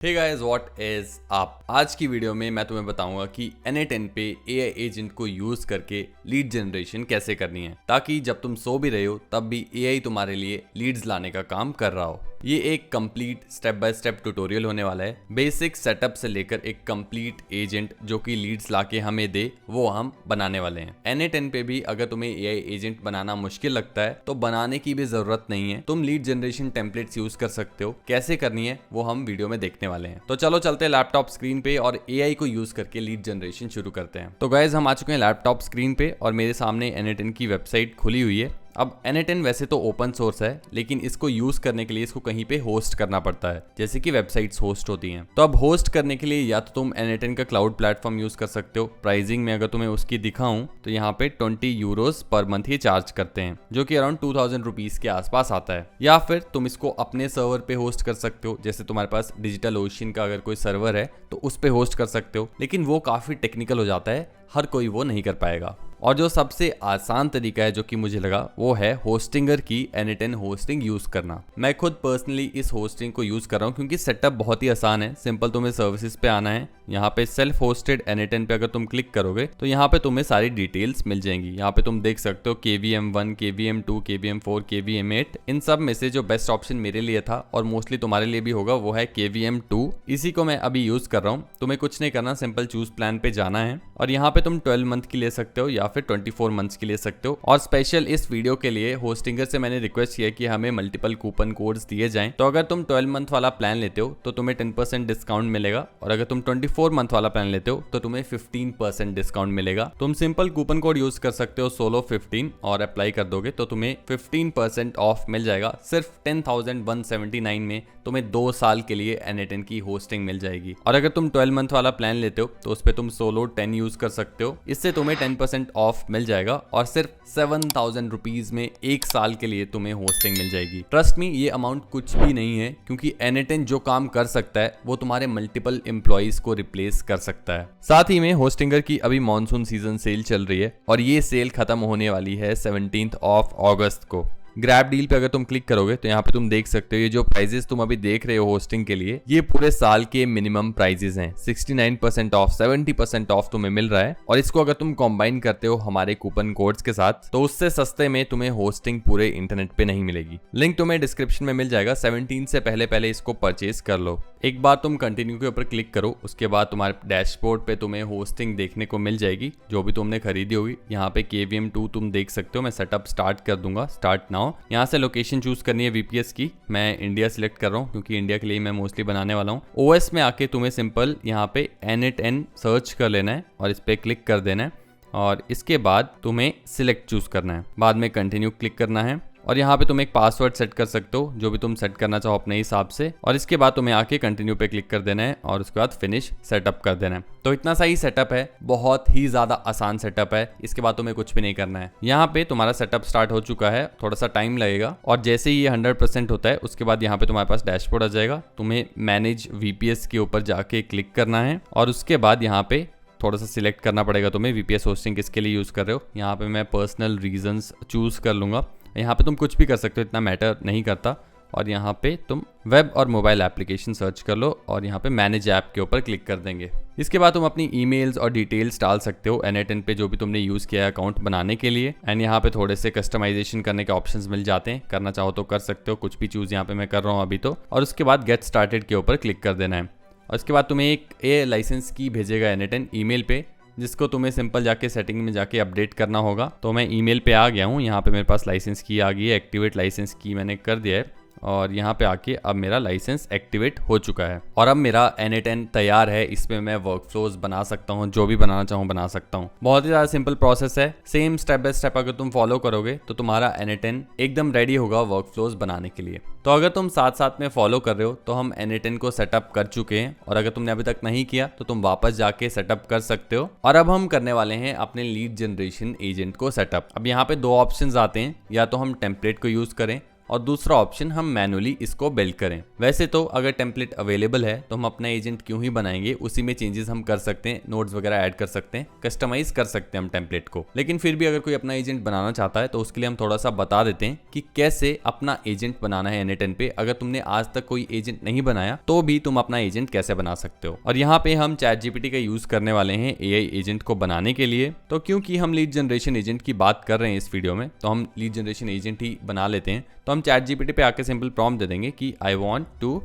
Hey guys what is up. आज की video में मैं तुम्हें बताऊंगा कि N8N पे AI एजेंट को यूज करके लीड जनरेशन कैसे करनी है, ताकि जब तुम सो भी रहे हो तब भी AI तुम्हारे लिए लीड्स लाने का काम कर रहा हो। ये एक complete step by step tutorial होने वाला है। बेसिक सेटअप से लेकर एक कंप्लीट एजेंट जो कि लीड्स लाके हमें दे, वो हम बनाने वाले हैं। N8N पे भी अगर तुम्हें AI एजेंट बनाना मुश्किल लगता है तो बनाने की भी जरूरत नहीं है, तुम लीड जनरेशन टेम्पलेट्स यूज कर सकते हो। कैसे करनी है वो हम वीडियो में देखने वाले हैं। तो चलो चलते हैं लैपटॉप स्क्रीन पे और AI को यूज करके लीड जनरेशन शुरू करते हैं। तो गाइज हम आ चुके हैं लैपटॉप स्क्रीन पे और मेरे सामने N8N की वेबसाइट खुली हुई है। अब N8N वैसे तो ओपन सोर्स है, लेकिन इसको यूज करने के लिए इसको कहीं पे होस्ट करना पड़ता है, जैसे कि वेबसाइट्स होस्ट होती हैं। तो अब होस्ट करने के लिए या तो तुम N8N का क्लाउड प्लेटफॉर्म यूज कर सकते हो। प्राइसिंग में अगर तुम्हें उसकी दिखाऊं तो यहाँ पे 20 यूरोस पर मंथ ये चार्ज करते हैं, जो कि अराउंड 2000 रुपीज के आसपास आता है। या फिर तुम इसको अपने सर्वर पे होस्ट कर सकते हो, जैसे तुम्हारे पास डिजिटल ओशन का अगर कोई सर्वर है तो उस पे होस्ट कर सकते हो, लेकिन वो काफी टेक्निकल हो जाता है, हर कोई वो नहीं कर पाएगा। और जो सबसे आसान तरीका है जो कि मुझे लगा, वो है होस्टिंगर की N8N होस्टिंग यूज करना। मैं खुद पर्सनली इस होस्टिंग को यूज कर रहा हूँ क्योंकि सेटअप बहुत ही आसान है। सिंपल तुम्हें सर्विसेज पे आना है, यहाँ पे सेल्फ होस्टेड N8N पे अगर तुम क्लिक करोगे तो यहाँ पे तुम्हें सारी डिटेल्स मिल जाएंगी। यहाँ पे तुम देख सकते हो KVM1, KVM2, KVM4, KVM8। इन सब में से जो बेस्ट ऑप्शन मेरे लिए था और मोस्टली तुम्हारे लिए भी होगा, वो है KVM2। इसी को मैं अभी यूज कर रहा हूँ। तुम्हें कुछ नहीं करना, सिंपल चूज प्लान पे जाना है और यहाँ पे तुम 12 मंथ की ले सकते हो या फिर 24 मंथ्स की ले सकते हो। और स्पेशल इस वीडियो के लिए होस्टिंगर से मैंने रिक्वेस्ट किया कि हमें मल्टीपल कूपन कोड्स दिए जाएं। तो अगर तुम 12 मंथ वाला प्लान लेते हो तो तुम्हें 10% डिस्काउंट मिलेगा, और अगर तुम 24 मंथ वाला प्लान लेते हो तो तुम्हें 15% डिस्काउंट मिलेगा। तुम सिंपल कूपन कोड यूज कर सकते हो SOLO15 और अप्लाई कर दोगे तो तुम्हें 15% ऑफ मिल जाएगा। सिर्फ 10,179 में तुम्हें 2 साल के लिए N8N की होस्टिंग मिल जाएगी। और अगर तुम 12 मंथ वाला प्लान लेते हो तो उस पर तुम SOLO10 यूज कर सकते हो, इससे तुम्हें 10% ऑफ मिल जाएगा और सिर्फ 7,000 रुपीज में 1 साल के लिए तुम्हें होस्टिंग मिल जाएगी। ट्रस्ट मी, ये अमाउंट कुछ भी नहीं है, क्योंकि N8N जो काम कर सकता है वो तुम्हारे मल्टीपल एम्प्लॉइज को रिप्लेस कर सकता है। साथ ही में होस्टिंगर की अभी मॉनसून सीजन सेल चल रही है और ये सेल खत्म होने वाली है 17 अगस्त को। ग्रैब डील पे अगर तुम क्लिक करोगे तो यहाँ पे तुम देख सकते हो ये जो प्राइजेस तुम अभी देख रहे हो होस्टिंग के लिए, ये पूरे साल के मिनिमम प्राइजेस हैं। 69% ऑफ, 70% ऑफ तुम्हें मिल रहा है। और इसको अगर तुम कंबाइन करते हो हमारे कूपन कोड्स के साथ तो उससे सस्ते में तुम्हें होस्टिंग पूरे इंटरनेट पे नहीं मिलेगी। लिंक तुम्हें डिस्क्रिप्शन में मिल जाएगा। 17 से पहले इसको परचेज कर लो। एक बार तुम कंटिन्यू के ऊपर क्लिक करो, उसके बाद तुम्हारे डैशबोर्ड पे तुम्हें होस्टिंग देखने को मिल जाएगी जो भी तुमने खरीदी होगी। यहाँ पे KVM2 तुम देख सकते हो। मैं सेटअप स्टार्ट कर दूंगा, स्टार्ट नाउ। यहाँ से लोकेशन चूज करनी है VPS की। मैं इंडिया सिलेक्ट कर रहा हूँ क्योंकि इंडिया के लिए मैं मोस्टली बनाने वाला हूँ। OS में आके तुम्हें सिंपल यहाँ पे N8N सर्च कर लेना है और इस पे क्लिक कर देना है और इसके बाद तुम्हें सिलेक्ट चूज करना है। बाद में कंटिन्यू क्लिक करना है और यहाँ पे तुम एक पासवर्ड सेट कर सकते हो जो भी तुम सेट करना चाहो अपने हिसाब से। और इसके बाद तुम्हें आके कंटिन्यू पे क्लिक कर देना है और उसके बाद फिनिश सेटअप कर देना है। तो इतना सा ही सेटअप है, बहुत ही ज्यादा आसान सेटअप है। इसके बाद तुम्हें कुछ भी नहीं करना है। यहाँ पे तुम्हारा सेटअप स्टार्ट हो चुका है, थोड़ा सा टाइम लगेगा और जैसे ही ये 100% होता है उसके बाद यहाँ पे तुम्हारे पास डैशबोर्ड आ जाएगा। तुम्हें मैनेज VPS के ऊपर जाके क्लिक करना है और उसके बाद यहाँ पे थोड़ा सा सिलेक्ट करना पड़ेगा तुम्हें VPS होस्टिंग किसके लिए यूज कर रहे हो। यहाँ पे मैं पर्सनल रीजंस चूज कर लूंगा। यहाँ पे तुम कुछ भी कर सकते हो, इतना मैटर नहीं करता। और यहाँ पे तुम वेब और मोबाइल एप्लीकेशन सर्च कर लो और यहाँ पे मैनेज ऐप के ऊपर क्लिक कर देंगे। इसके बाद तुम अपनी ईमेल्स और डिटेल्स डाल सकते हो N8N पे जो भी तुमने यूज किया है अकाउंट बनाने के लिए। एंड यहाँ पे थोड़े से कस्टमाइजेशन करने के ऑप्शंस मिल जाते हैं, करना चाहो तो कर सकते हो। कुछ भी चूज यहाँ पे मैं कर रहा हूँ अभी तो। और उसके बाद गेट स्टार्टेड के ऊपर क्लिक कर देना है और उसके बाद तुम्हें एक लाइसेंस की भेजेगा N8N ईमेल पे, जिसको तुम्हें सिंपल जाके सेटिंग में जाके अपडेट करना होगा। तो मैं ईमेल पे आ गया हूँ। यहाँ पे मेरे पास लाइसेंस की आ गई है, एक्टिवेट लाइसेंस की मैंने कर दिया है और यहाँ पे आके अब मेरा लाइसेंस एक्टिवेट हो चुका है और अब मेरा N8N तैयार है। इसमें मैं वर्कफ्लोज बना सकता हूँ, जो भी बनाना चाहूँ बना सकता हूँ। बहुत ही ज़्यादा सिंपल प्रोसेस है। सेम स्टेप बाय स्टेप अगर तुम फॉलो करोगे तो तुम्हारा N8N एकदम रेडी होगा वर्कफ्लोज बनाने के लिए। तो अगर तुम साथ साथ में फॉलो कर रहे हो तो हम N8N को सेटअप कर चुके हैं और अगर तुमने अभी तक नहीं किया तो तुम वापस जाके सेटअप कर सकते हो। और अब हम करने वाले हैं अपने लीड जनरेशन एजेंट को सेटअप। अब यहाँ पे 2 ऑप्शंस आते हैं, या तो हम टेम्पलेट को यूज करें और दूसरा ऑप्शन हम मैनुअली इसको बिल्ड करें। वैसे तो अगर टेम्पलेट अवेलेबल है तो हम अपना एजेंट क्यों ही बनाएंगे, उसी में चेंजेस हम कर सकते हैं, नोड्स वगैरह ऐड कर सकते हैं, कस्टमाइज कर सकते हैं हम टेम्पलेट को। लेकिन फिर भी अगर कोई अपना एजेंट बनाना चाहता है तो उसके लिए हम थोड़ा सा बता देते हैं कि कैसे अपना एजेंट बनाना है n8n पे। अगर तुमने आज तक कोई एजेंट नहीं बनाया तो भी तुम अपना एजेंट कैसे बना सकते हो। और यहाँ पे हम ChatGPT का यूज करने वाले हैं AI एजेंट को बनाने के लिए। तो क्योंकि हम लीड जनरेशन एजेंट की बात कर रहे हैं इस वीडियो में, तो हम लीड जनरेशन एजेंट ही बना लेते हैं। तो हम ChatGPT पे आके सिंपल प्रॉम्प्ट दे देंगे कि I want to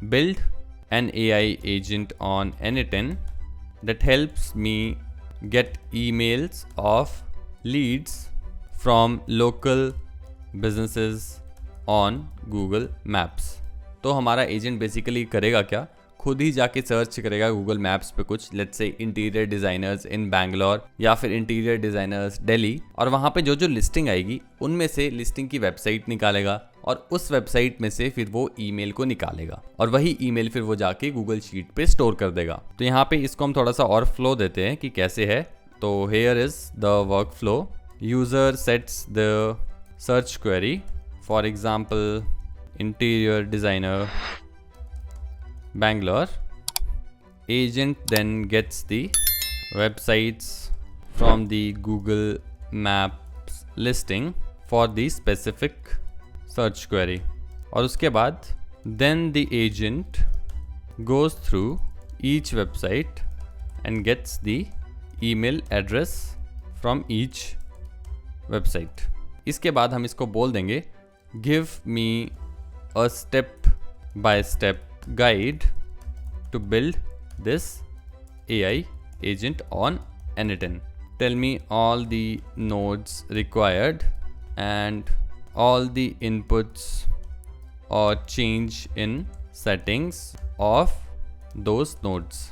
build an AI agent on n8n that helps me get emails of leads from local businesses on Google Maps। तो हमारा एजेंट बेसिकली करेगा क्या, खुद ही जाके सर्च करेगा गूगल मैप्स पे कुछ, लेट्स से इंटीरियर डिजाइनर्स इन बैंगलोर या फिर इंटीरियर डिजाइनर्स दिल्ली, और वहाँ पे जो जो लिस्टिंग आएगी उनमें से लिस्टिंग की वेबसाइट निकालेगा और उस वेबसाइट में से फिर वो ईमेल को निकालेगा और वही ईमेल फिर वो जाके गूगल शीट पे स्टोर कर देगा। तो यहाँ पे इसको हम थोड़ा सा और फ्लो देते हैं कि कैसे है। तो here is the work flow. User sets the search query, for example interior designer Bangalore. Agent then gets the websites from the Google Maps listing for the specific search query. और उसके बाद then the agent goes through each website and gets the email address from each website. इसके बाद हम इसको बोल देंगे give me a step by step guide to build this AI agent on n8n. Tell me all the nodes required and all the inputs or change in settings of those nodes.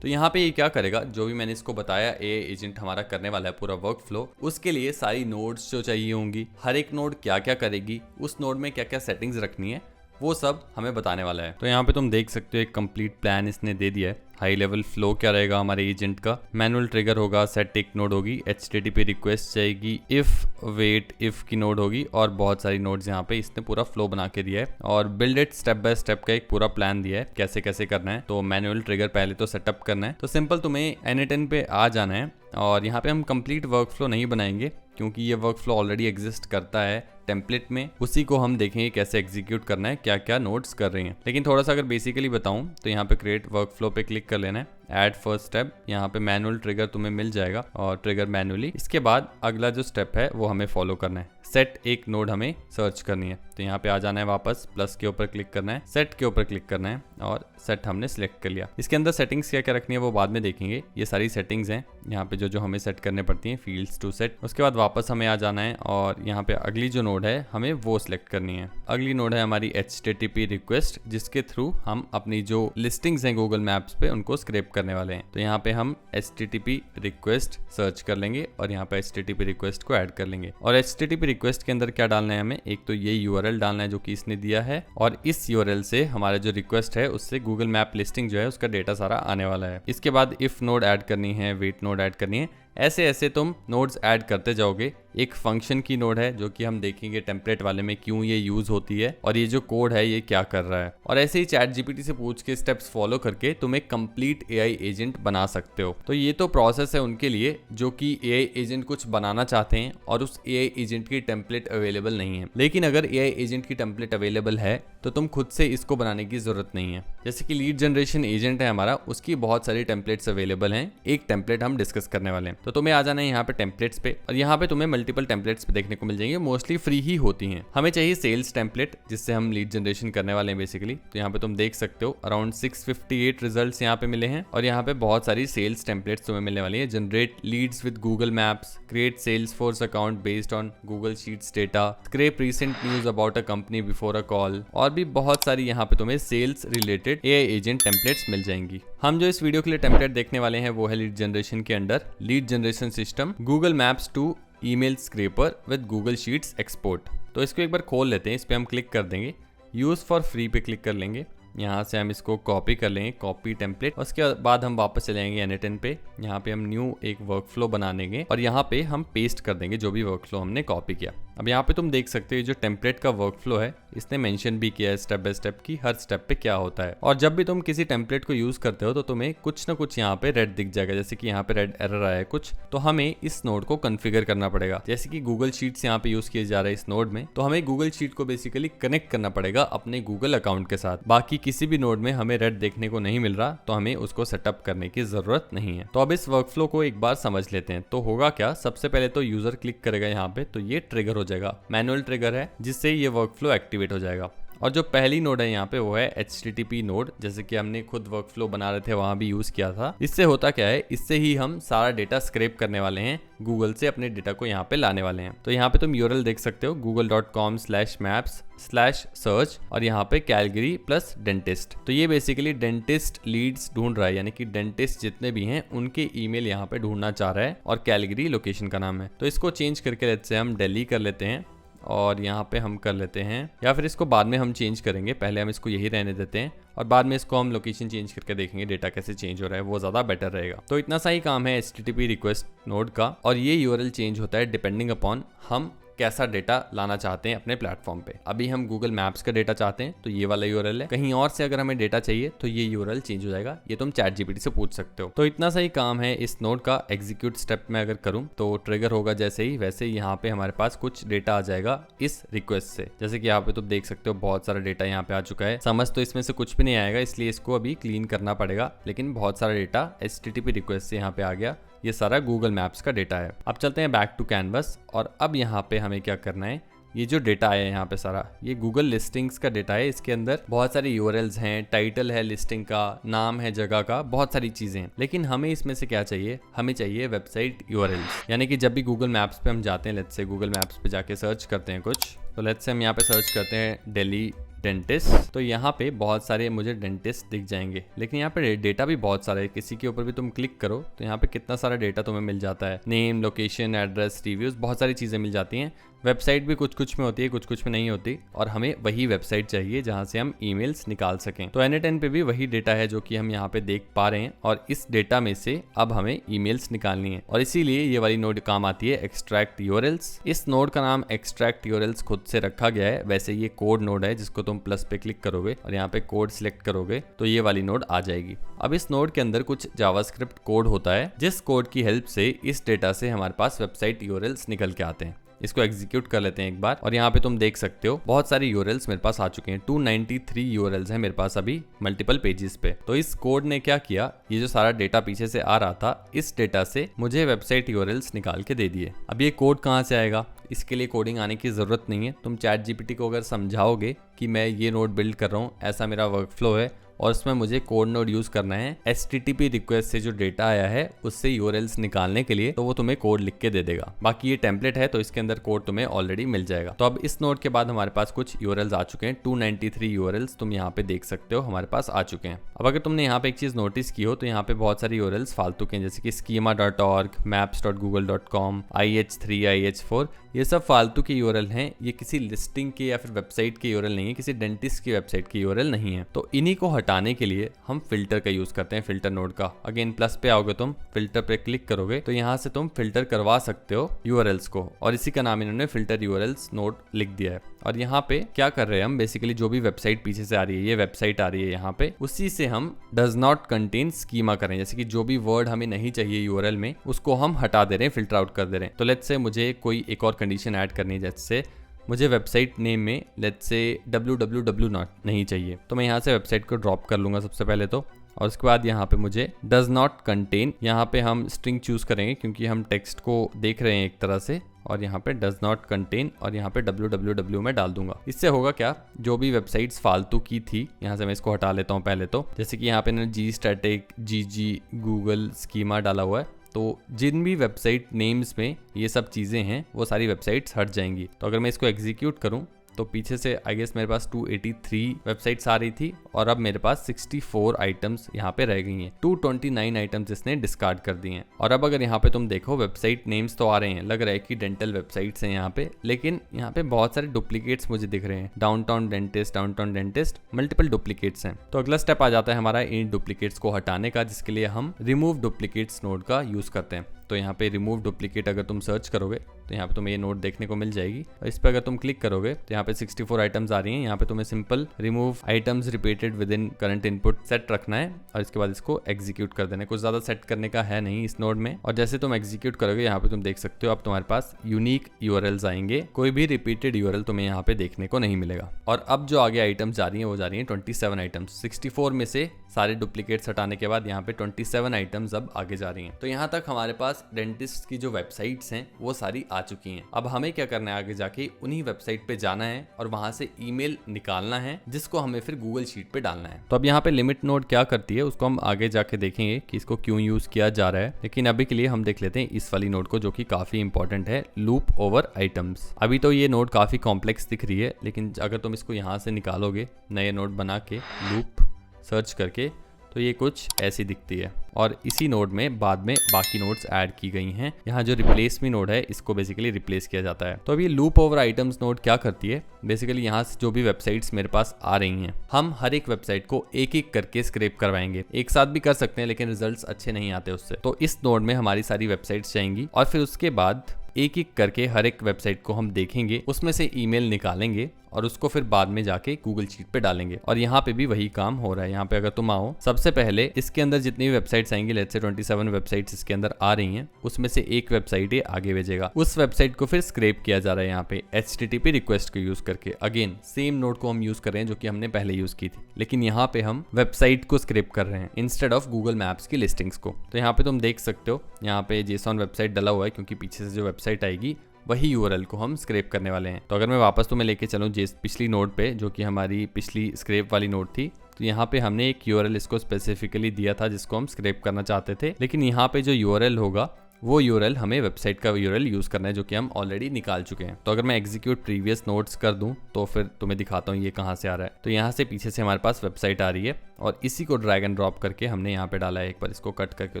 तो यहाँ पे ये क्या करेगा, जो भी मैंने इसको बताया AI एजेंट हमारा करने वाला है पूरा वर्क फ्लो, उसके लिए सारी नोड्स जो चाहिए होंगी, हर एक नोड क्या क्या करेगी, उस नोड में क्या क्या सेटिंग्स रखनी है, वो सब हमें बताने वाला है। तो यहाँ पे तुम देख सकते हो एक कंप्लीट प्लान इसने दे दिया है। हाई लेवल फ्लो क्या रहेगा हमारे एजेंट का, मैनुअल ट्रिगर होगा, सेट एक नोड होगी, HTTP रिक्वेस्ट जाएगी, इफ वेट इफ की नोड होगी, और बहुत सारी नोड्स यहाँ पे इसने पूरा फ्लो बना के दिया है और build it step by step का एक पूरा प्लान दिया है कैसे कैसे करना है। तो मैनुअल ट्रिगर पहले तो सेटअप करना है। तो सिंपल तुम्हें n8n पे आ जाना है और यहाँ पे हम कंप्लीट वर्क फ्लो नहीं बनाएंगे क्योंकि ये वर्क फ्लो ऑलरेडी एग्जिस्ट करता है टेम्पलेट में, उसी को हम देखेंगे कैसे एग्जीक्यूट करना है, क्या क्या नोट्स कर रही हैं। लेकिन थोड़ा सा अगर बेसिकली बताऊं तो यहाँ पे क्रिएट वर्क फ्लो पे क्लिक कर लेना है, ऐड फर्स्ट स्टेप, यहाँ पे मैनुअल ट्रिगर तुम्हें मिल जाएगा और ट्रिगर मैनुअली। इसके बाद अगला जो स्टेप है वो हमें फॉलो करना है, सेट एक नोड हमें सर्च करनी है। तो यहाँ पे आ जाना है, वापस प्लस के ऊपर क्लिक करना है, सेट के ऊपर क्लिक करना है और सेट हमने सिलेक्ट कर लिया। इसके अंदर सेटिंग्स क्या क्या रखनी है वो बाद में देखेंगे, ये सारी सेटिंग्स हैं यहाँ पे जो जो हमें सेट करने पड़ती हैं, फील्ड्स टू सेट। उसके बाद वापस हमें आ जाना है और यहाँ पे अगली जो नोड है हमें वो सिलेक्ट करनी है। अगली नोड है हमारी HTTP रिक्वेस्ट, जिसके थ्रू हम अपनी जो लिस्टिंग्स हैं गूगल मैप्स पे उनको स्क्रैप करने वाले हैं। तो यहाँ पे हम HTTP रिक्वेस्ट सर्च कर लेंगे और यहाँ पे HTTP रिक्वेस्ट को ऐड कर लेंगे। और HTTP रिक्वेस्ट के अंदर क्या डालना है हमें, एक तो ये URL डालना है जो कि इसने दिया है, और इस URL से हमारा जो रिक्वेस्ट है उससे गूगल मैप लिस्टिंग जो है उसका डेटा सारा आने वाला है। इसके बाद इफ नोड ऐड करनी है, वेट नोड ऐड करनी है, ऐसे ऐसे तुम नोड्स ऐड करते जाओगे। एक फंक्शन की नोड है जो कि हम देखेंगे टेम्पलेट वाले में क्यों ये यूज होती है और ये जो कोड है ये क्या कर रहा है। और ऐसे ही ChatGPT से पूछ के स्टेप्स फॉलो करके तुम एक कंप्लीट AI एजेंट बना सकते हो। तो ये तो प्रोसेस है उनके लिए जो कि AI एजेंट कुछ बनाना चाहते हैं और उस AI एजेंट की टेम्पलेट अवेलेबल नहीं है। लेकिन अगर AI एजेंट की टेम्पलेट अवेलेबल है तो तुम खुद से इसको बनाने की जरूरत नहीं है। जैसे कि लीड जनरेशन एजेंट है हमारा, उसकी बहुत सारी टेम्पलेट्स अवेलेबल हैं। एक टेम्पलेट हम डिस्कस करने वाले हैं। तो तुम्हें आ जाना है यहाँ पे टेम्पलेट्स पे और यहाँ पे तुम्हें मल्टीपल टेम्पलेट्स पे देखने को मिल जाएंगे, मोस्टली फ्री ही होती हैं। हमें चाहिए सेल्स टेम्पलेट जिससे हम लीड जनरेशन करने वाले हैं बेसिकली। तो यहाँ पे तुम देख सकते हो अराउंड 658 रिजल्ट्स यहाँ पे मिले हैं और यहाँ पे बहुत सारी सेल्स टेम्पलेट्स तुम्हें मिलने वाली है। Generate leads with Google Maps, create Salesforce account based on Google Sheets data, scrape recent news about a company before a call, और भी बहुत सारी यहाँ पे तुम्हें sales related AI agent templates मिल जाएंगी। हम जो इस वीडियो के लिए टेम्पलेट देखने वाले हैं वो है लीड जनरेशन के under lead generation system Google Maps to email scraper with Google Sheets export. तो इसको एक बार खोल लेते हैं, इस पे हम क्लिक कर देंगे, यूज फॉर फ्री पे क्लिक कर लेंगे। यहाँ से हम इसको कॉपी कर लेंगे, कॉपी टेम्पलेट। उसके बाद हम वापस चले जाएंगे n8n पे, यहाँ पे हम न्यू एक वर्क फ्लो बना देंगे और यहाँ पे हम पेस्ट कर देंगे जो भी वर्क फ्लो हमने कॉपी किया। अब यहाँ पे तुम देख सकते हो जो टेम्पलेट का वर्कफ्लो है इसने मेंशन भी किया है स्टेप बाय स्टेप की हर स्टेप पे क्या होता है। और जब भी तुम किसी टेम्पलेट को यूज करते हो तो तुम्हें कुछ ना कुछ यहाँ पे रेड दिख जाएगा, जैसे कि यहाँ पे रेड एरर आया है कुछ, तो हमें इस नोड को कॉन्फ़िगर करना पड़ेगा। जैसे कि गूगल शीट्स यहाँ पे यूज किए जा रहे हैं इस नोड में, तो हमें गूगल शीट को बेसिकली कनेक्ट करना पड़ेगा अपने गूगल अकाउंट के साथ। बाकी किसी भी नोड में हमें रेड देखने को नहीं मिल रहा तो हमें उसको सेटअप करने की जरूरत नहीं है। तो अब इस वर्कफ्लो को एक बार समझ लेते हैं। तो होगा क्या, सबसे पहले तो यूजर क्लिक करेगा यहाँ पे तो ये ट्रिगर हो जाएगा, मैनुअल ट्रिगर है जिससे ये वर्कफ्लो एक्टिवेट हो जाएगा। और जो पहली नोड है यहाँ पे वो है HTTP नोड, जैसे कि हमने खुद वर्कफ्लो बना रहे थे वहां भी यूज किया था। इससे होता क्या है, इससे ही हम सारा डेटा स्क्रैप करने वाले हैं, गूगल से अपने डेटा को यहाँ पे लाने वाले हैं। तो यहाँ पे तुम URL देख सकते हो google.com/maps/search और यहाँ पे कैलगरी प्लस डेंटिस्ट। तो ये बेसिकली डेंटिस्ट लीड्स ढूंढ रहा है, यानी कि डेंटिस्ट जितने भी हैं उनके ईमेल यहाँ पे ढूंढना चाह रहा है और कैलगरी लोकेशन का नाम है। तो इसको चेंज करके लेते हैं हम दिल्ली कर लेते हैं और यहाँ पे हम कर लेते हैं, या फिर इसको बाद में हम चेंज करेंगे, पहले हम इसको यही रहने देते हैं और बाद में इसको हम लोकेशन चेंज करके देखेंगे डेटा कैसे चेंज हो रहा है, वो ज़्यादा बेटर रहेगा। तो इतना सा ही काम है HTTP रिक्वेस्ट नोड का, और ये URL चेंज होता है डिपेंडिंग अपॉन हम कैसा डेटा लाना चाहते हैं अपने प्लेटफॉर्म पे। अभी हम गूगल मैप्स का डेटा चाहते हैं तो ये वाला URL है, कहीं और से अगर हमें डेटा चाहिए तो ये URL चेंज हो जाएगा, ये तुम ChatGPT से पूछ सकते हो। तो इतना सही काम है इस नोड का। एग्जीक्यूट स्टेप में अगर करूं तो ट्रिगर होगा जैसे ही, वैसे ही यहाँ पे हमारे पास कुछ डेटा आ जाएगा इस रिक्वेस्ट से। जैसे कि यहाँ पे तुम देख सकते हो बहुत सारा डेटा यहाँ पे आ चुका है। समझ तो इसमें से कुछ भी नहीं आएगा, इसलिए इसको अभी क्लीन करना पड़ेगा, लेकिन बहुत सारा डेटा HTTP रिक्वेस्ट से यहाँ पे आ गया। ये सारा गूगल मैप्स का डेटा है। अब चलते हैं बैक टू कैनवस और अब यहाँ पे हमें क्या करना है, ये जो डेटा है यहाँ पे सारा ये गूगल लिस्टिंग्स का डेटा है। इसके अंदर बहुत सारी URLs हैं, टाइटल है लिस्टिंग का, नाम है जगह का, बहुत सारी चीजें हैं। लेकिन हमें इसमें से क्या चाहिए, हमें चाहिए वेबसाइट URLs। यानी कि जब भी गूगल मैप्स पे हम जाते हैं, लेट्स से गूगल मैप्स पे जाके सर्च करते हैं कुछ, तो लेट्स से हम यहाँ पे सर्च करते हैं दिल्ली डेंटिस्ट, तो यहाँ पे बहुत सारे मुझे डेंटिस्ट दिख जाएंगे। लेकिन यहाँ पे डेटा भी बहुत सारा है, किसी के ऊपर भी तुम क्लिक करो तो यहाँ पे कितना सारा डेटा तुम्हें मिल जाता है, नेम, लोकेशन, एड्रेस, रिव्यूज, बहुत सारी चीजें मिल जाती हैं। वेबसाइट भी कुछ कुछ में होती है, कुछ कुछ में नहीं होती, और हमें वही वेबसाइट चाहिए जहां से हम ईमेल्स निकाल सकें। तो N8N पे भी वही डेटा है जो कि हम यहाँ पे देख पा रहे हैं, और इस डेटा में से अब हमें ईमेल्स निकालनी है, और इसीलिए ये वाली नोड काम आती है एक्सट्रैक्ट URLs। इस नोड का नाम एक्सट्रैक्ट URLs खुद से रखा गया है, वैसे ये कोड नोड है जिसको तुम प्लस पे क्लिक करोगे और यहाँ पे कोड सिलेक्ट करोगे तो ये वाली नोड आ जाएगी। अब इस नोड के अंदर कुछ जावास्क्रिप्ट कोड होता है, जिस कोड की हेल्प से इस डेटा से हमारे पास वेबसाइट URLs निकल के आते हैं। इसको एग्जीक्यूट कर लेते हैं एक बार, और यहाँ पे तुम देख सकते हो बहुत सारी URLs मेरे पास आ चुके हैं। 293 URLs हैं मेरे पास अभी मल्टीपल पेजेस पे। तो इस कोड ने क्या किया, ये जो सारा डेटा पीछे से आ रहा था, इस डेटा से मुझे वेबसाइट URLs निकाल के दे दिए। अब ये कोड कहाँ से आएगा, इसके लिए कोडिंग आने की जरूरत नहीं है। तुम ChatGPT को अगर समझाओगे कि मैं ये नोड बिल्ड कर रहा हूँ, ऐसा मेरा वर्कफ्लो है और उसमें मुझे कोड नोड यूज करना है HTTP रिक्वेस्ट से जो डेटा आया है उससे URLs निकालने के लिए, तो वो तुम्हें कोड लिख के दे देगा। बाकी ये टेम्पलेट है तो इसके अंदर कोड तुम्हें ऑलरेडी मिल जाएगा। तो अब इस नोड के बाद हमारे पास कुछ URLs आ चुके हैं। 293 URLs तुम यहाँ पे देख सकते हो हमारे पास आ चुके हैं। अब अगर तुमने यहाँ पे एक चीज नोटिस की हो तो यहाँ पे बहुत सारी URLs फालतू के हैं, जैसे कि schema.org, maps.google.com, IH3, IH4, ये सब फालतू के URL हैं। ये किसी लिस्टिंग के या फिर वेबसाइट के URL नहीं है, किसी डेंटिस्ट की वेबसाइट की URL नहीं है। तो इन्हीं को हटाने के लिए हम फिल्टर का यूज करते हैं, फिल्टर नोड का। अगेन प्लस पे आओगे तुम, फिल्टर पे क्लिक करोगे तो यहाँ से तुम फिल्टर करवा सकते हो URLs को, और इसी का नाम इन्होंने फिल्टर URLs नोड लिख दिया है। और यहाँ पे क्या कर रहे हैं हम, बेसिकली जो भी वेबसाइट पीछे से आ रही है, ये वेबसाइट आ रही है यहाँ पे, उसी से हम डज नॉट कंटेन स्कीमा करें, जैसे कि जो भी वर्ड हमें नहीं चाहिए URL में उसको हम हटा दे रहे हैं, फिल्टर आउट कर दे रहे हैं। तो लेट्स से मुझे कोई एक और कंडीशन ऐड करनी है, जैसे मुझे वेबसाइट नेम में लेट्स से www नॉट नहीं चाहिए, तो मैं यहाँ से वेबसाइट को ड्रॉप कर लूंगा सबसे पहले तो, और उसके बाद यहाँ पे मुझे डज नॉट कंटेन, यहाँ पे हम स्ट्रिंग चूज करेंगे क्योंकि हम टेक्स्ट को देख रहे हैं एक तरह से, और यहाँ पे डज नॉट कंटेन और यहाँ पे www में डाल दूंगा। इससे होगा क्या, जो भी वेबसाइट्स फालतू की थी यहाँ से मैं इसको हटा लेता हूँ पहले तो, जैसे कि यहाँ पे ना जी स्टैटिक, GG, गूगल, स्कीमा डाला हुआ है, तो जिन भी वेबसाइट नेम्स में ये सब चीज़ें हैं वो सारी वेबसाइट्स हट जाएंगी। तो अगर मैं इसको एग्जीक्यूट करूं तो पीछे से आई गेस मेरे पास 283 वेबसाइट्स आ रही थी, और अब मेरे पास 64 आइटम्स यहाँ पे रह गई हैं। 229 आइटम्स इसने डिस्कार्ड कर दिए हैं। और अब अगर यहाँ पे तुम देखो वेबसाइट नेम्स तो आ रहे हैं, लग रहा है कि डेंटल वेबसाइट्स हैं यहाँ पे, लेकिन यहाँ पे बहुत सारे डुप्लीकेट्स मुझे दिख रहे हैं। डाउनटाउन डेंटिस्ट, मल्टीपल डुप्लीकेट्स हैं। तो अगला स्टेप आ जाता है हमारा इन डुप्लीकेट्स को हटाने का, जिसके लिए हम रिमूव डुप्लीकेट्स नोड का यूज करते हैं। तो यहाँ पे रिमूव डुप्लीकेट अगर तुम सर्च करोगे तो यहाँ पे तुम्हें ये नोट देखने को मिल जाएगी। और इस पर अगर तुम क्लिक करोगे तो यहाँ पे 64 आइटम्स आ रही हैं। यहाँ पे तुम्हें simple remove items repeated with in current input set रखना है और इसके बाद इसको एग्जीक्यूट कर देना है। कुछ ज्यादा सेट करने का है नहीं इस नोड में। और जैसे तुम एग्जीक्यूट करोगे यहाँ पे तुम देख सकते हो अब तुम्हारे पास यूनिक यूआरएल्स आएंगे, कोई भी रिपीटेड यूआरएल तुम्हें यहाँ पे देखने को नहीं मिलेगा। और अब जो आगे आइटम्स जा रही है वो जा रही है 27 आइटम्स। 64 में से सारे डुप्लीकेट्स हटाने के बाद यहाँ पे 27 आइटम्स अब आगे जा रही हैं। तो यहाँ तक हमारे पास डेंटिस्ट की जो वेबसाइट्स हैं वो सारी आ चुकी हैं। अब हमें क्या करना है, आगे जाके उन्हीं वेबसाइट पे जाना है और वहां से ईमेल निकालना है जिसको हमें फिर गूगल शीट पे डालना है। तो अब यहाँ पे लिमिट नोड क्या करती है उसको हम आगे जाके देखेंगे कि इसको क्यों यूज किया जा रहा है, लेकिन अभी के लिए हम देख लेते हैं इस वाली नोड को जो कि काफी इंपॉर्टेंट है, लूप ओवर आइटम्स। अभी तो ये नोड काफी कॉम्प्लेक्स दिख रही है, लेकिन अगर तुम इसको यहाँ से निकालोगे नए नोड बना के लूप सर्च करके तो ये कुछ ऐसी दिखती है। और इसी नोड में बाद में बाकी नोड्स ऐड की गई हैं। यहाँ जो रिप्लेस मी नोड है इसको बेसिकली रिप्लेस किया जाता है। तो अभी लूप ओवर आइटम्स नोड क्या करती है, बेसिकली यहाँ से जो भी वेबसाइट्स मेरे पास आ रही हैं हम हर एक वेबसाइट को एक एक करके स्क्रैप करवाएंगे। एक साथ भी कर सकते हैं लेकिन रिजल्ट्स अच्छे नहीं आते उससे। तो इस नोड में हमारी सारी वेबसाइट्स जाएंगी और फिर उसके बाद एक एक करके हर एक वेबसाइट को हम देखेंगे, उसमें से ईमेल निकालेंगे और उसको फिर बाद में जाके गूगल शीट पे डालेंगे। और यहाँ पे भी वही काम हो रहा है। यहाँ पे अगर तुम आओ, सबसे पहले इसके अंदर जितनी भी वेबसाइट्स आएंगी, लेट्स से 27 वेबसाइट्स इसके अंदर आ रही हैं, उसमें से एक वेबसाइट ये आगे भेजेगा। उस वेबसाइट को फिर स्क्रैप किया जा रहा है यहाँ पे HTTP रिक्वेस्ट को यूज करके। अगेन सेम नोड को हम यूज कर रहे हैं जो कि हमने पहले यूज की थी, लेकिन यहाँ पे हम वेबसाइट को स्क्रैप कर रहे हैं इंस्टेड ऑफ गूगल मैप्स की लिस्टिंग्स को। तो यहाँ पे तुम देख सकते हो यहाँ पे JSON वेबसाइट डला हुआ है क्योंकि पीछे से जो वेबसाइट आएगी वही यूआरएल को हम स्क्रैप करने वाले हैं। तो अगर मैं वापस तुम्हें लेके चलूँ पिछली नोड पे जो कि हमारी पिछली स्क्रैप वाली नोड थी, तो यहाँ पे हमने एक यूआरएल इसको स्पेसिफिकली दिया था जिसको हम स्क्रैप करना चाहते थे, लेकिन यहाँ पे जो यूआरएल होगा वो यूआरएल हमें वेबसाइट का यूआरएल यूज करना है जो कि हम ऑलरेडी निकाल चुके हैं। तो अगर मैं एग्जीक्यूट प्रीवियस नोट्स कर दूं तो फिर तुम्हें दिखाता हूँ ये कहाँ से आ रहा है। तो यहाँ से पीछे से हमारे पास वेबसाइट आ रही है और इसी को ड्रैग एंड ड्रॉप करके हमने यहाँ पे डाला है। एक बार इसको कट करके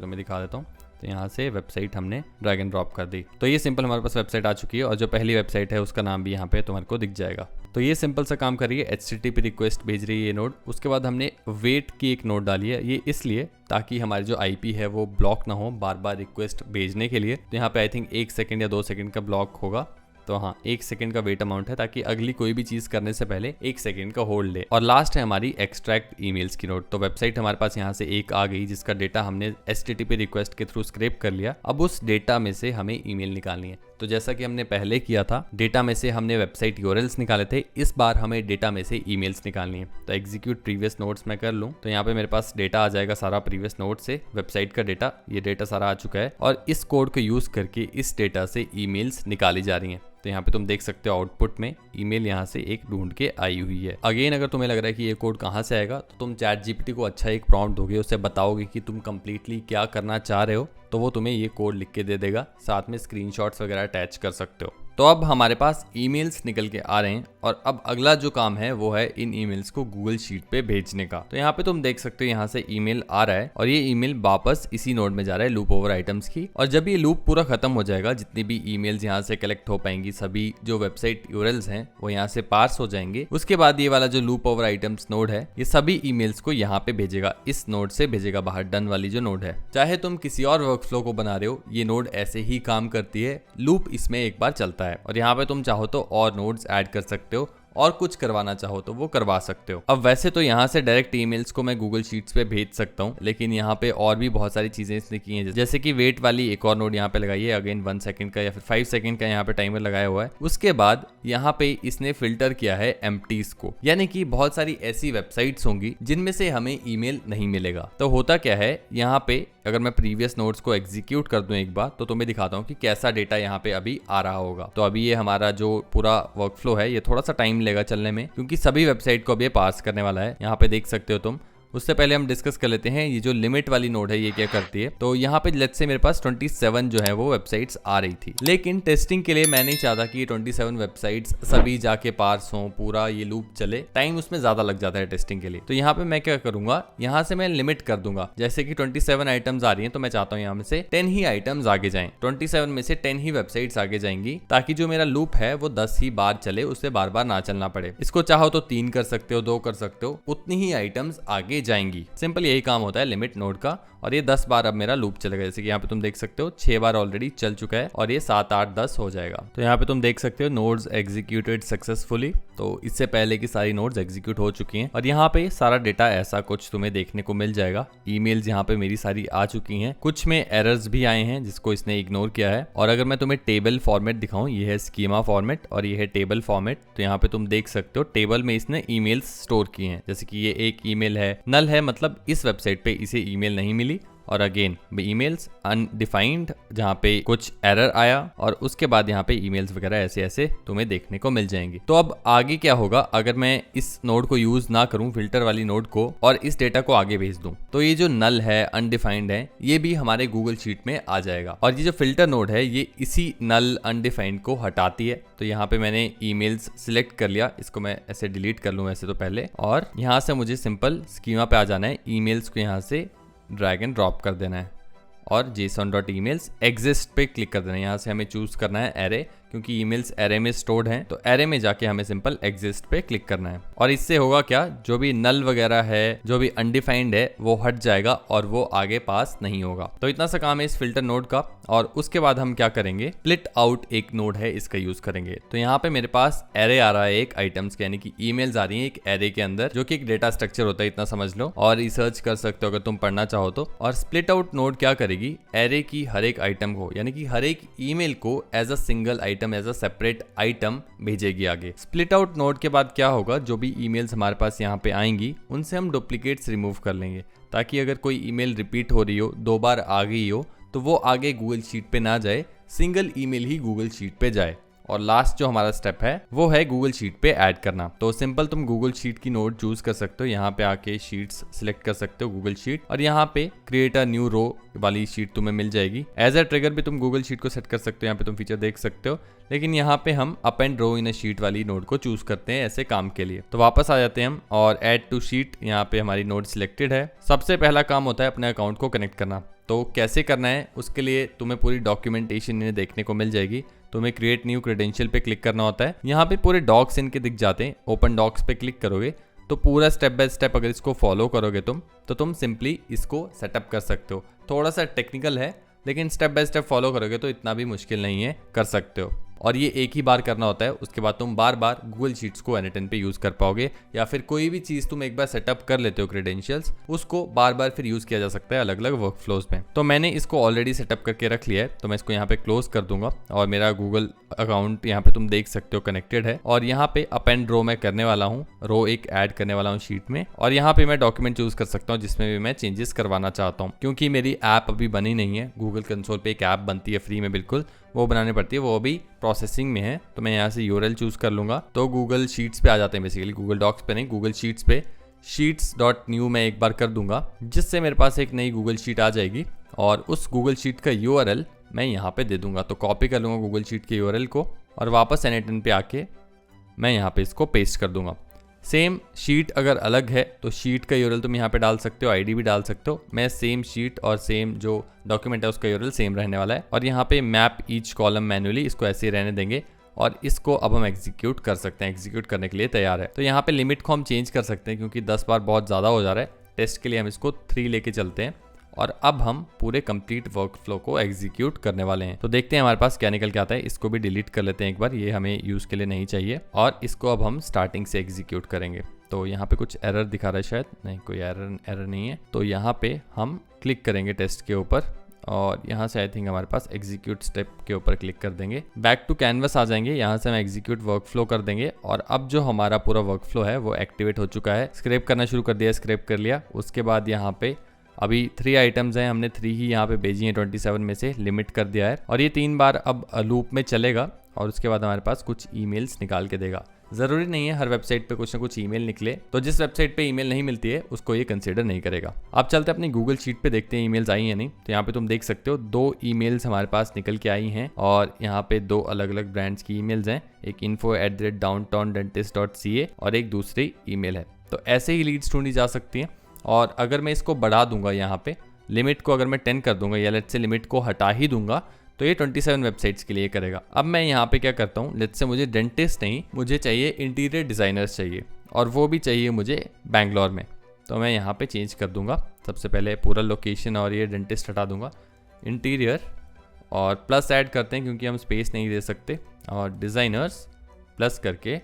तुम्हें दिखा देता हूँ। तो यहाँ से वेबसाइट हमने ड्रैग एंड ड्रॉप कर दी। तो ये सिंपल हमारे पास वेबसाइट आ चुकी है और जो पहली वेबसाइट है उसका नाम भी यहाँ पे तुम्हारे को दिख जाएगा। तो ये सिंपल सा काम कर रही है, HTTP रिक्वेस्ट भेज रही है ये नोड। उसके बाद हमने वेट की एक नोड डाली है, ये इसलिए ताकि हमारी जो IP है वो ब्लॉक ना हो बार बार रिक्वेस्ट भेजने के लिए। तो यहाँ पे आई थिंक 1 सेकंड या 2 सेकंड का ब्लॉक होगा। तो हाँ 1 सेकंड का वेट अमाउंट है ताकि अगली कोई भी चीज करने से पहले 1 सेकंड का होल्ड ले। और लास्ट है हमारी एक्सट्रैक्ट ईमेल्स की नोट। तो वेबसाइट हमारे पास यहाँ से एक आ गई जिसका डेटा हमने HTTP रिक्वेस्ट के थ्रू स्क्रैप कर लिया। अब उस डेटा में से हमें ईमेल निकालनी है। तो जैसा कि हमने पहले किया था, डेटा में से हमने वेबसाइट यूआरएल्स निकाले थे, इस बार हमें डेटा में से ईमेल्स निकालनी है। तो एग्जीक्यूट प्रीवियस नोट्स मैं कर लूँ तो यहाँ पे मेरे पास डेटा आ जाएगा सारा प्रीवियस नोट से, वेबसाइट का डेटा। ये डेटा सारा आ चुका है और इस कोड को यूज करके इस डेटा से ईमेल्स निकाली जा रही हैं। तो यहाँ पे तुम देख सकते हो आउटपुट में ईमेल यहाँ से एक ढूंढ के आई हुई है। अगेन अगर तुम्हें लग रहा है कि ये कोड कहाँ से आएगा तो तुम ChatGPT को अच्छा एक प्रॉम्प्ट दोगे, उससे बताओगे कि तुम कंप्लीटली क्या करना चाह रहे हो, तो वो तुम्हें ये कोड लिख के दे देगा। साथ में स्क्रीनशॉट्स वगैरह अटैच कर सकते हो। तो अब हमारे पास ईमेल्स निकल के आ रहे हैं और अब अगला जो काम है वो है इन ईमेल्स को गूगल शीट पे भेजने का। तो यहाँ पे तुम देख सकते हो यहाँ से ईमेल आ रहा है और ये ईमेल वापस इसी नोड में जा रहा है लूप ओवर आइटम्स की। और जब ये लूप पूरा खत्म हो जाएगा, जितनी भी ईमेल्स यहाँ से कलेक्ट हो पाएंगी, सभी जो वेबसाइट यूआरएल्स हैं वो यहाँ से पार्स हो जाएंगे। उसके बाद ये वाला जो लूप ओवर आइटम्स नोड है ये सभी ईमेल्स को यहाँ पे भेजेगा, इस नोड से भेजेगा बाहर, डन वाली जो नोड है। चाहे तुम किसी और वर्कफ्लो को बना रहे हो, ये नोड ऐसे ही काम करती है। लूप इसमें एक बार चलता है और यहाँ पे तुम चाहो तो और नोड्स ऐड कर सकते हो और कुछ करवाना चाहो तो वो करवा सकते हो। अब वैसे तो यहाँ से डायरेक्ट ईमेल्स को मैं गूगल शीट्स पे भेज सकता हूँ, लेकिन यहाँ पे और भी बहुत सारी चीजें इसने की हैं, जैसे कि वेट वाली एक और नोड यहाँ पे लगाई है। अगेन 1 सेकंड का या फिर 5 सेकंड का यहाँ पे टाइमर लगाया हुआ है। उसके बाद यहाँ पे इसने फिल्टर किया है एम्प्टीज को, यानी कि बहुत सारी ऐसी वेबसाइट्स होंगी जिनमें से हमें ईमेल नहीं मिलेगा। तो होता क्या है, यहाँ पे अगर मैं प्रीवियस नोट्स को एग्जीक्यूट कर दूं एक बार तो तुम्हें दिखाता हूँ कि कैसा डेटा यहाँ पे अभी आ रहा होगा। तो अभी ये हमारा जो पूरा वर्कफ्लो है ये थोड़ा सा टाइम लेगा चलने में, क्योंकि सभी वेबसाइट को अभी ये पास करने वाला है। यहाँ पे देख सकते हो तुम। उससे पहले हम डिस्कस कर लेते हैं ये जो लिमिट वाली नोड है ये क्या करती है। तो यहाँ पे लेट्स से मेरे पास 27 जो है वो वेबसाइट्स आ रही थी, लेकिन टेस्टिंग के लिए मैं नहीं चाहता कि ये 27 वेबसाइट्स सभी जाके पार्स हो, पूरा ये लूप चले, टाइम उसमें ज्यादा लग जाता है टेस्टिंग के लिए। तो यहाँ पे मैं क्या करूंगा, यहाँ से मैं लिमिट कर दूंगा। जैसे कि 27 आइटम्स आ रही है तो मैं चाहता हूँ यहाँ में से 10 ही आइटम्स आगे जाएं। 27 में से 10 ही वेबसाइट्स आगे जाएंगी, ताकि जो मेरा लूप है वो 10 ही बार चले, उससे बार बार ना चलना पड़े। इसको चाहो तो 3 कर सकते हो, 2 कर सकते हो, उतनी ही आइटम्स आगे जाएंगी। सिंपल यही काम होता है लिमिट नोड का। और ये 10 बार अब मेरा लूप चलेगा, जैसे कि यहाँ पे तुम देख सकते हो 6 बार ऑलरेडी चल चुका है और ये 7, 8, 10 हो जाएगा। तो यहाँ पे तुम देख सकते हो नोड्स एग्जीक्यूटेड सक्सेसफुली। तो इससे पहले की सारी नोड्स एग्जीक्यूट हो चुकी हैं और यहाँ पे सारा डेटा ऐसा कुछ तुम्हें देखने को मिल जाएगा। ईमेल्स यहाँ पे मेरी सारी आ चुकी हैं, कुछ में एरर्स भी आए हैं जिसको इसने इग्नोर किया है। और अगर मैं तुम्हें टेबल फॉर्मेट दिखाऊं, ये है स्कीमा फॉर्मेट और ये है टेबल फॉर्मेट। तो यहाँ पे तुम देख सकते हो टेबल में इसने ईमेल्स स्टोर किए हैं, जैसे कि ये एक ईमेल है, नल है, मतलब इस वेबसाइट पे इसे ईमेल नहीं मिली। और अगेन ईमेल्स अनडिफाइंड जहाँ पे कुछ एरर आया और उसके बाद यहाँ पे ईमेल्स वगैरह ऐसे ऐसे तुम्हें देखने को मिल जाएंगी। तो अब आगे क्या होगा अगर मैं इस नोड को यूज ना करूं, फिल्टर वाली नोड को, और इस डेटा को आगे भेज दूं, तो ये जो नल है, अनडिफाइंड है, ये भी हमारे गूगल शीट में आ जाएगा। और ये जो फिल्टर नोड है ये इसी नल अनडिफाइंड को हटाती है। तो यहाँ पे मैंने ईमेल्स सिलेक्ट कर लिया, इसको मैं ऐसे डिलीट कर लूँ वैसे तो पहले, और यहाँ से मुझे सिंपल स्कीमा पे आ जाना है। ईमेल्स को यहाँ से ड्रैग एंड ड्रॉप कर देना है और json.emails exist पे क्लिक कर देना है। यहाँ से हमें चूज करना है एरे, क्योंकि ईमेल्स एरे में स्टोर्ड हैं। तो एरे में जाके हमें सिंपल एग्जिस्ट पे क्लिक करना है और इससे होगा क्या, जो भी नल वगैरह है, जो भी अनडिफाइंड है, वो हट जाएगा और वो आगे पास नहीं होगा। तो इतना सा काम है इस फिल्टर नोड का। और उसके बाद हम क्या करेंगे, स्प्लिट आउट एक नोड है, इसका यूज करेंगे। तो यहाँ पे मेरे पास एरे आ रहा है एक आइटम्स के, यानी कि ईमेल्स आ रही है एक एरे के अंदर, जो कि एक डेटा स्ट्रक्चर होता है, इतना समझ लो, और रिसर्च कर सकते हो अगर तुम पढ़ना चाहो तो। और स्प्लिट आउट नोड क्या करेगी, एरे की हर एक आइटम को, यानी कि हर एक ईमेल को as a single item, as a separate item भेजेगी आगे। स्प्लिट आउट नोड के बाद क्या होगा, जो भी ईमेल्स हमारे पास यहाँ पे आएंगी उनसे हम डुप्लीकेट्स रिमूव कर लेंगे, ताकि अगर कोई ईमेल रिपीट हो रही हो, 2 बार आ गई हो, तो वो आगे गूगल शीट पे ना जाए, सिंगल ईमेल ही गूगल शीट पे जाए। और लास्ट जो हमारा स्टेप है वो है गूगल शीट पे ऐड करना। तो सिंपल तुम गूगल शीट की नोड चूज कर सकते हो, यहाँ पे आके शीट्स सिलेक्ट कर सकते हो गूगल शीट, और यहाँ पे क्रिएट अ न्यू रो वाली शीट तुम्हें मिल जाएगी। एज अ ट्रिगर भी तुम गूगल शीट को सेट कर सकते हो, यहाँ पे तुम फीचर देख सकते हो। लेकिन यहाँ पे हम append row in a sheet वाली नोड को चूज करते हैं ऐसे काम के लिए। तो वापस आ जाते हैं हम और ऐड टू शीट, यहाँ पे हमारी नोड सिलेक्टेड है। सबसे पहला काम होता है अपने अकाउंट को कनेक्ट करना। तो कैसे करना है उसके लिए तुम्हें पूरी डॉक्यूमेंटेशन इन्हें देखने को मिल जाएगी। तुम्हें क्रिएट न्यू क्रेडेंशियल पे क्लिक करना होता है, यहाँ पे पूरे डॉक्स इनके दिख जाते हैं। ओपन डॉक्स पे क्लिक करोगे तो पूरा स्टेप बाय स्टेप अगर इसको फॉलो करोगे तो तुम सिंपली इसको सेटअप कर सकते हो। थोड़ा सा टेक्निकल है, लेकिन स्टेप बाय स्टेप फॉलो करोगे तो इतना भी मुश्किल नहीं है, कर सकते हो। और ये एक ही बार करना होता है, उसके बाद तुम बार बार गूगल शीट्स को n10 पे यूज कर पाओगे, या फिर कोई भी चीज तुम एक बार सेटअप कर लेते हो क्रेडेंशियल्स, उसको बार बार फिर यूज किया जा सकता है अलग अलग वर्कफ्लोज में। तो मैंने इसको ऑलरेडी सेटअप करके रख लिया है, तो मैं इसको यहाँ पे क्लोज कर दूंगा और मेरा गूगल अकाउंट यहाँ पे तुम देख सकते हो कनेक्टेड है। और यहाँ पे अपेंड रो मैं करने वाला हूँ, रो एक ऐड करने वाला हूँ शीट में, और यहाँ पे मैं डॉक्यूमेंट चूज कर सकता हूँ जिसमें भी मैं चेंजेस करवाना चाहता हूँ। क्योंकि मेरी ऐप अभी बनी नहीं है, गूगल कंसोल पे एक ऐप बनती है फ्री में बिल्कुल, वो बनानी पड़ती है, वो अभी प्रोसेसिंग में है। तो मैं यहाँ से यूआरएल चूज कर लूंगा, तो गूगल शीट्स पे आ जाते हैं बेसिकली, गूगल डॉक्स पे नहीं, गूगल शीट्स पे sheets.new मैं एक बार कर दूंगा, जिससे मेरे पास एक नई गूगल शीट आ जाएगी। और उस गूगल शीट का यूआरएल मैं यहाँ पे दे दूंगा। तो कॉपी कर लूंगा गूगल शीट के यूआरएल को और वापस n10 पे आके मैं यहाँ पे इसको पेस्ट कर दूंगा। सेम शीट अगर अलग है तो शीट का यूआरएल तुम यहाँ पे डाल सकते हो, आईडी भी डाल सकते हो। मैं सेम शीट और सेम जो डॉक्यूमेंट है उसका यूआरएल सेम रहने वाला है। और यहाँ पे मैप ईच कॉलम मैन्युअली, इसको ऐसे ही रहने देंगे और इसको अब हम एग्जीक्यूट कर सकते हैं। एग्जीक्यूट करने के लिए तैयार है। तो यहाँ पे लिमिट को हम चेंज कर सकते हैं, क्योंकि 10 बार बहुत ज़्यादा हो जा रहा है। टेस्ट के लिए हम इसको 3 लेके चलते हैं और अब हम पूरे कंप्लीट वर्कफ्लो को एग्जीक्यूट करने वाले हैं। तो देखते हैं हमारे पास क्या निकल के आता है। इसको भी डिलीट कर लेते हैं एक बार, ये हमें यूज़ के लिए नहीं चाहिए। और इसको अब हम स्टार्टिंग से एग्जीक्यूट करेंगे। तो यहाँ पे कुछ एरर दिखा रहा है, शायद नहीं, कोई एरर नहीं है। तो यहाँ पे हम क्लिक करेंगे टेस्ट के ऊपर और यहाँ से आई थिंक हमारे पास एग्जीक्यूट स्टेप के ऊपर क्लिक कर देंगे। बैक टू कैनवस आ जाएंगे, यहाँ से हम एग्जीक्यूट वर्कफ्लो कर देंगे। और अब जो हमारा पूरा वर्कफ्लो है वो एक्टिवेट हो चुका है। स्क्रैप करना शुरू कर दिया, स्क्रैप कर लिया। उसके बाद यहाँ पे अभी 3 आइटम्स हैं, हमने 3 ही यहाँ पे भेजी हैं 27 में से, लिमिट कर दिया है। और ये 3 बार अब लूप में चलेगा और उसके बाद हमारे पास कुछ ईमेल्स निकाल के देगा। जरूरी नहीं है हर वेबसाइट पे कुछ ना कुछ ईमेल निकले, तो जिस वेबसाइट पे ईमेल नहीं मिलती है उसको ये कंसीडर नहीं करेगा। अब चलते अपनी गूगल शीट पे, देखते हैं ईमेल्स आई हैं नहीं। तो यहाँ पे तुम देख सकते हो 2 ईमेल्स हमारे पास निकल के आई हैं और यहाँ पे 2 अलग अलग ब्रांड्स की ईमेल्स हैं। एक info@downtowndentist.ca और एक दूसरी ईमेल है। तो ऐसे ही लीड्स ढूंढी जा सकती हैं। और अगर मैं इसको बढ़ा दूंगा, यहाँ पे लिमिट को अगर मैं 10 कर दूंगा या लेट्स से लिमिट को हटा ही दूंगा, तो ये 27 वेबसाइट्स के लिए करेगा। अब मैं यहाँ पे क्या करता हूँ, लेट्स से मुझे डेंटिस्ट नहीं, मुझे चाहिए इंटीरियर डिजाइनर्स चाहिए, और वो भी चाहिए मुझे बैंगलोर में। तो मैं यहाँ पे चेंज कर दूंगा। सबसे पहले पूरा लोकेशन और ये डेंटिस्ट हटा दूंगा, इंटीरियर और प्लस ऐड करते हैं क्योंकि हम स्पेस नहीं दे सकते, और डिज़ाइनर्स प्लस करके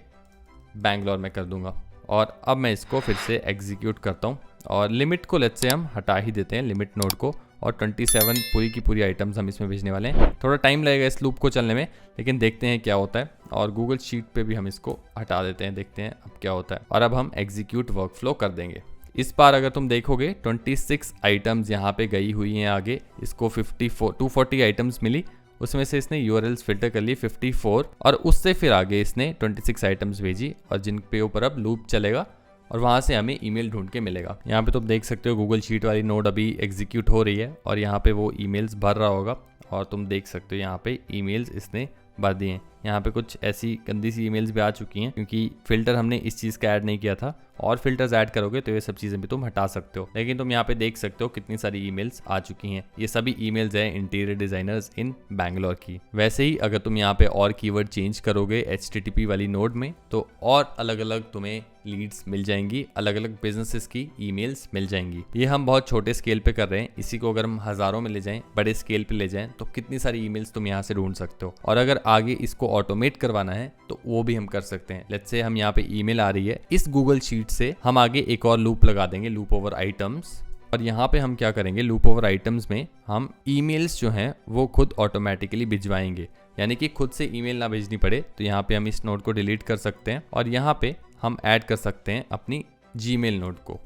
बैंगलोर में कर दूंगा। और अब मैं इसको फिर से एग्जीक्यूट करता हूँ और लिमिट को लेट्स से हम हटा ही देते हैं, लिमिट नोड को, और 27 पूरी की पूरी आइटम्स हम इसमें भेजने वाले हैं। थोड़ा टाइम लगेगा इस लूप को चलने में, लेकिन देखते हैं क्या होता है। और गूगल शीट पे भी हम इसको हटा देते हैं, देखते हैं अब क्या होता है। और अब हम एग्जीक्यूट वर्कफ्लो कर देंगे। इस बार अगर तुम देखोगे 26 आइटम्स यहाँ पे गई हुई हैं आगे। इसको 240 आइटम्स मिली, उसमें से इसने यूआरएल्स फिल्टर कर ली 54, और उससे फिर आगे इसने 26 आइटम्स भेजी, और जिन पे ऊपर अब लूप चलेगा और वहाँ से हमें ईमेल ढूंढ के मिलेगा। यहाँ पे तुम देख सकते हो गूगल शीट वाली नोड अभी एग्जीक्यूट हो रही है और यहाँ पे वो ईमेल्स भर रहा होगा, और तुम देख सकते हो यहाँ पे ईमेल्स इसने भर दिए हैं। यहाँ पे कुछ ऐसी गंदी सी ईमेल्स भी आ चुकी हैं क्योंकि फिल्टर हमने इस चीज़ का ऐड नहीं किया था, और फिल्टर्स ऐड करोगे तो ये सब चीज़ें भी तुम हटा सकते हो। लेकिन तुम यहाँ पे देख सकते हो कितनी सारी ईमेल्स आ चुकी हैं। ये सभी ईमेल्स हैं इंटीरियर डिजाइनर्स इन बैंगलोर की। वैसे ही अगर तुम यहाँ पे और कीवर्ड चेंज करोगे HTTP वाली नोड में तो और अलग अलग तुम्हें लीड्स मिल जाएंगी, अलग अलग बिजनेसेस की ईमेल्स मिल जाएंगी। ये हम बहुत छोटे स्केल पे कर रहे हैं, इसी को अगर हम हजारों में ले जाएं, बड़े स्केल पे ले जाएं, तो कितनी सारी ईमेल्स तुम यहाँ से ढूंढ सकते हो। और अगर आगे इसको ऑटोमेट करवाना है तो वो भी हम कर सकते हैं। लेट्स से हम यहाँ पे ईमेल आ रही है, इस गूगल शीट से हम आगे एक और लूप लगा देंगे, लूप ओवर आइटम्स। और यहाँ पे हम क्या करेंगे, लूप ओवर आइटम्स में हम ईमेल्स जो हैं वो खुद ऑटोमेटिकली भिजवाएंगे, यानी कि खुद से ईमेल ना भेजनी पड़े। तो यहाँ पे हम इस नोड को डिलीट कर सकते हैं और यहाँ पे हम ऐड कर सकते हैं अपनी जीमेल नोड को।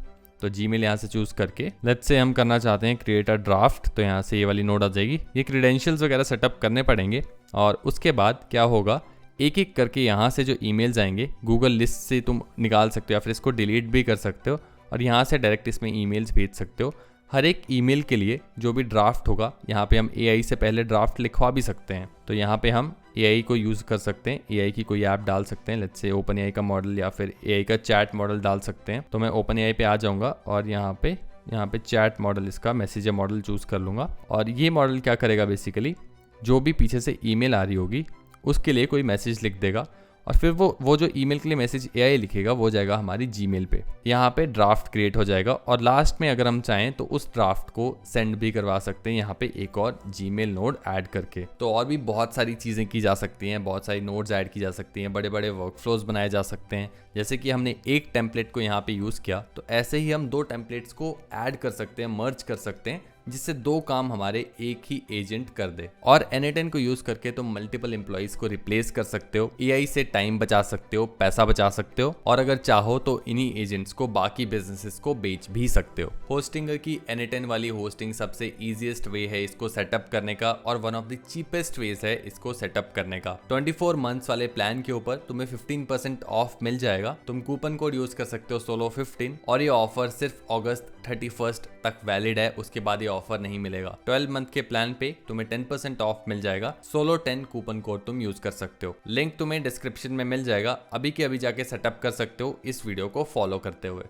तो जीमेल यहाँ से चूज करके लेट्स से हम करना चाहते हैं क्रिएट अ ड्राफ्ट, तो यहाँ से ये वाली नोड आ जाएगी। ये क्रीडेंशियल्स वगैरह सेटअप करने पड़ेंगे, और उसके बाद क्या होगा, एक एक करके यहाँ से जो ईमेल्स आएंगे गूगल लिस्ट से तुम निकाल सकते हो या फिर इसको डिलीट भी कर सकते हो, और यहाँ से डायरेक्ट इसमें ईमेल्स भेज सकते हो। हर एक ईमेल के लिए जो भी ड्राफ्ट होगा, यहाँ पे हम AI से पहले ड्राफ्ट लिखवा भी सकते हैं। तो यहाँ पे हम AI को यूज़ कर सकते हैं, AI की कोई ऐप डाल सकते हैं, लेट्स से OpenAI का मॉडल या फिर AI का चैट मॉडल डाल सकते हैं। तो मैं OpenAI पे आ जाऊँगा और यहाँ पे चैट मॉडल, इसका मैसेज मॉडल चूज़ कर लूँगा। और ये मॉडल क्या करेगा, बेसिकली जो भी पीछे से ईमेल आ रही होगी उसके लिए कोई मैसेज लिख देगा, और फिर वो जो ईमेल के लिए मैसेज AI लिखेगा वो जाएगा हमारी जीमेल पे। यहाँ पे ड्राफ्ट क्रिएट हो जाएगा, और लास्ट में अगर हम चाहें तो उस ड्राफ्ट को सेंड भी करवा सकते हैं यहाँ पे एक और जीमेल नोड ऐड करके। तो और भी बहुत सारी चीज़ें की जा सकती हैं, बहुत सारी नोड्स ऐड की जा सकती हैं, बड़े बड़े वर्कफ्लोज बनाए जा सकते हैं। जैसे कि हमने एक टेम्पलेट को यहाँ पे यूज़ किया, तो ऐसे ही हम 2 टेम्पलेट्स को ऐड कर सकते हैं, मर्ज कर सकते हैं, जिससे 2 काम हमारे एक ही एजेंट कर दे। और N8N को यूज करके तुम मल्टीपल एम्प्लॉइज को रिप्लेस कर सकते हो, AI से टाइम बचा सकते हो, पैसा बचा सकते हो, और अगर चाहो तो इन्हीं एजेंट्स को बाकी बिजनेसेस को बेच भी सकते हो। होस्टिंगर की N8N वाली होस्टिंग सबसे इजीएस्ट वे है इसको सेटअप करने का, और one of the cheapest ways है इसको सेटअप करने का। 24 मंथ्स वाले प्लान के ऊपर तुम्हें 15% ऑफ मिल जाएगा। तुम कूपन कोड यूज कर सकते हो SOLO15, और ये ऑफर सिर्फ अगस्त 31 तक वैलिड है, उसके बाद ये ऑफर नहीं मिलेगा। 12 मंथ के प्लान पे तुम्हें 10% ऑफ मिल जाएगा। SOLO10 कूपन कोड तुम यूज कर सकते हो, लिंक तुम्हें डिस्क्रिप्शन में मिल जाएगा। अभी के अभी जाके सेटअप कर सकते हो इस वीडियो को फॉलो करते हुए।